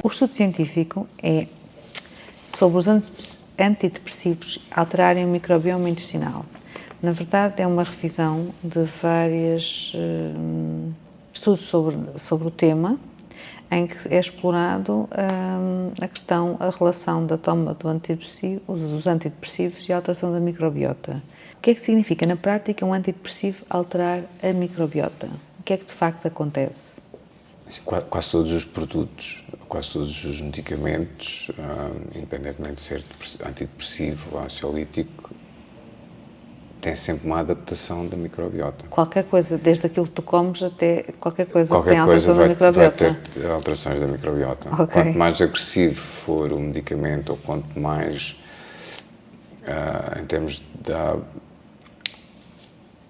O estudo científico é sobre os antidepressivos alterarem o microbioma intestinal. Na verdade, é uma revisão de vários estudos sobre o tema, em que é explorado a relação da toma dos antidepressivos e a alteração da microbiota. O que é que significa, na prática, um antidepressivo alterar a microbiota? O que é que de facto acontece? Quase todos os produtos, quase todos os medicamentos, independentemente de ser antidepressivo ou ansiolítico, tem sempre uma adaptação da microbiota. Qualquer coisa, desde aquilo que tu comes até qualquer coisa que tem alteração da microbiota? Vai ter alterações da microbiota. Okay. Quanto mais agressivo for o medicamento, ou quanto mais, em termos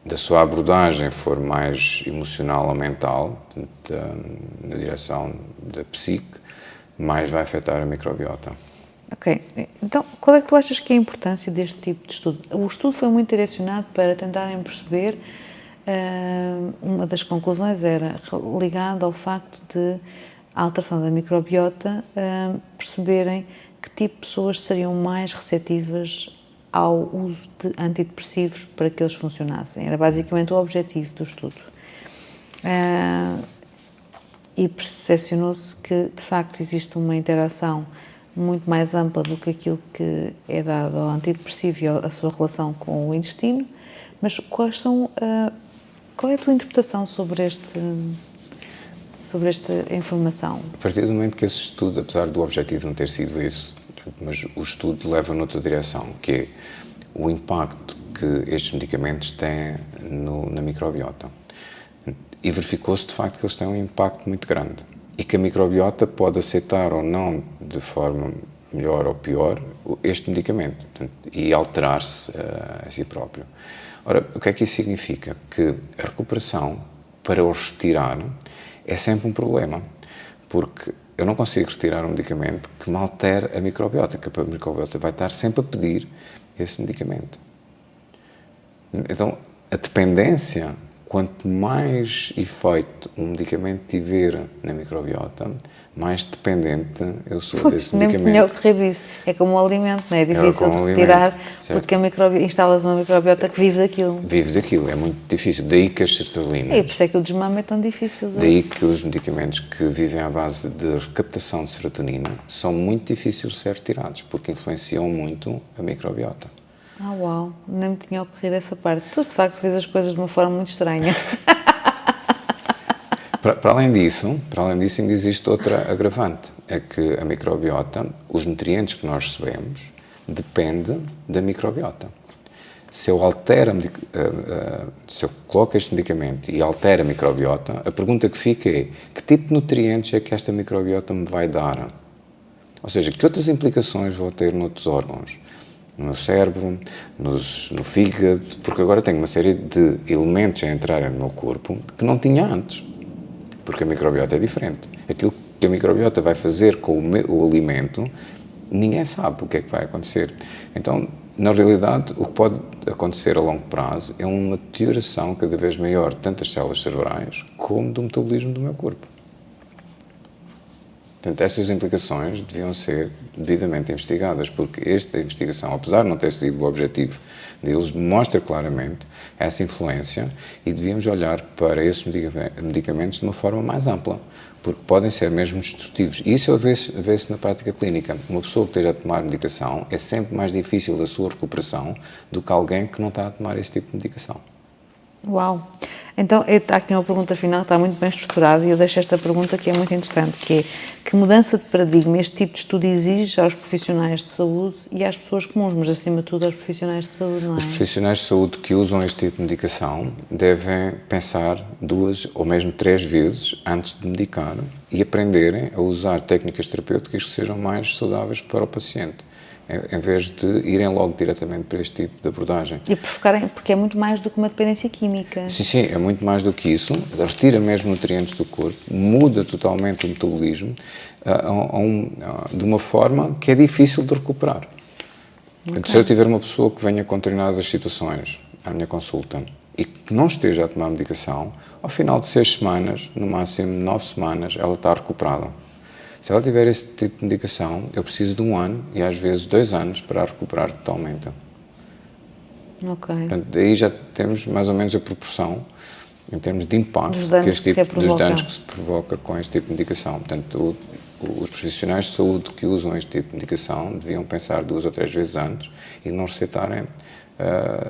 da sua abordagem for mais emocional ou mental, na direção da psique, mais vai afetar a microbiota. Ok. Então, qual é que tu achas que é a importância deste tipo de estudo? O estudo foi muito direcionado para tentarem perceber, uma das conclusões era ligada ao facto de a alteração da microbiota, perceberem que tipo de pessoas seriam mais receptivas ao uso de antidepressivos para que eles funcionassem. Era basicamente o objetivo do estudo. E percepcionou-se que, de facto, existe uma interação muito mais ampla do que aquilo que é dado ao antidepressivo e a sua relação com o intestino. Mas qual é a tua interpretação sobre esta informação? A partir do momento que esse estudo, apesar do objetivo não ter sido isso, mas o estudo leva noutra direção, que é o impacto que estes medicamentos têm na microbiota. E verificou-se, de facto, que eles têm um impacto muito grande. E que a microbiota pode aceitar ou não, de forma melhor ou pior, este medicamento. E alterar-se a si próprio. Ora, o que é que isso significa? Que a recuperação, para o retirar, é sempre um problema. Porque eu não consigo retirar um medicamento que me altere a microbiota, que a microbiota vai estar sempre a pedir esse medicamento. Então, a dependência, quanto mais efeito um medicamento tiver na microbiota, mais dependente eu sou desse medicamento. Nem tinha ocorrido isso. É como o alimento, não é? É difícil de retirar, porque instalas uma microbiota que vive daquilo. Vive daquilo, é muito difícil. Daí que as sertralinas... E por isso é que o desmame é tão difícil. Daí que os medicamentos que vivem à base de recaptação de serotonina são muito difíceis de ser retirados, porque influenciam muito a microbiota. Ah, uau, nem me tinha ocorrido essa parte. Tu, de facto, fez as coisas de uma forma muito estranha. Para além disso, ainda existe outra agravante, é que a microbiota, os nutrientes que nós recebemos, depende da microbiota. Se eu coloco este medicamento e altero a microbiota, a pergunta que fica é, que tipo de nutrientes é que esta microbiota me vai dar? Ou seja, que outras implicações vou ter noutros órgãos? No cérebro, no fígado, porque agora tenho uma série de elementos a entrarem no meu corpo que não tinha antes, porque a microbiota é diferente. Aquilo que a microbiota vai fazer com o alimento, ninguém sabe o que é que vai acontecer. Então, na realidade, o que pode acontecer a longo prazo é uma deterioração cada vez maior, tanto das células cerebrais como do metabolismo do meu corpo. Portanto, estas implicações deviam ser devidamente investigadas, porque esta investigação, apesar de não ter sido o objetivo deles, mostra claramente essa influência e devíamos olhar para esses medicamentos de uma forma mais ampla, porque podem ser mesmo destrutivos. E isso vê-se na prática clínica. Uma pessoa que esteja a tomar medicação é sempre mais difícil da sua recuperação do que alguém que não está a tomar esse tipo de medicação. Uau! Então, está aqui uma pergunta final que está muito bem estruturada e eu deixo esta pergunta que é muito interessante, que é, que mudança de paradigma este tipo de estudo exige aos profissionais de saúde e às pessoas comuns, mas acima de tudo aos profissionais de saúde, não é? Os profissionais de saúde que usam este tipo de medicação devem pensar 2 ou mesmo 3 vezes antes de medicar e aprenderem a usar técnicas terapêuticas que sejam mais saudáveis para o paciente, em vez de irem logo diretamente para este tipo de abordagem. E porque é muito mais do que uma dependência química. Sim, é muito mais do que isso. Retira mesmo nutrientes do corpo, muda totalmente o metabolismo de uma forma que é difícil de recuperar. Okay. Se eu tiver uma pessoa que venha com determinadas situações à minha consulta e que não esteja a tomar medicação, ao final de 6 semanas, no máximo 9 semanas, ela está recuperada. Se ela tiver esse tipo de medicação, eu preciso de 1 ano e às vezes 2 anos para a recuperar totalmente. Ok. Portanto, daí já temos mais ou menos a proporção em termos de impacto Dos danos dos danos que se provoca com este tipo de medicação. Portanto, os profissionais de saúde que usam este tipo de medicação deviam pensar 2 ou 3 vezes antes e não receitarem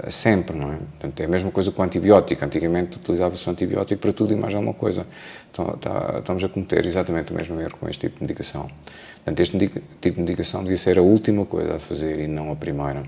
sempre, não é? Portanto, é a mesma coisa com o antibiótico. Antigamente utilizava-se o antibiótico para tudo e mais alguma coisa. Então, estamos a cometer exatamente o mesmo erro com este tipo de medicação. Portanto, este tipo de medicação devia ser a última coisa a fazer e não a primeira.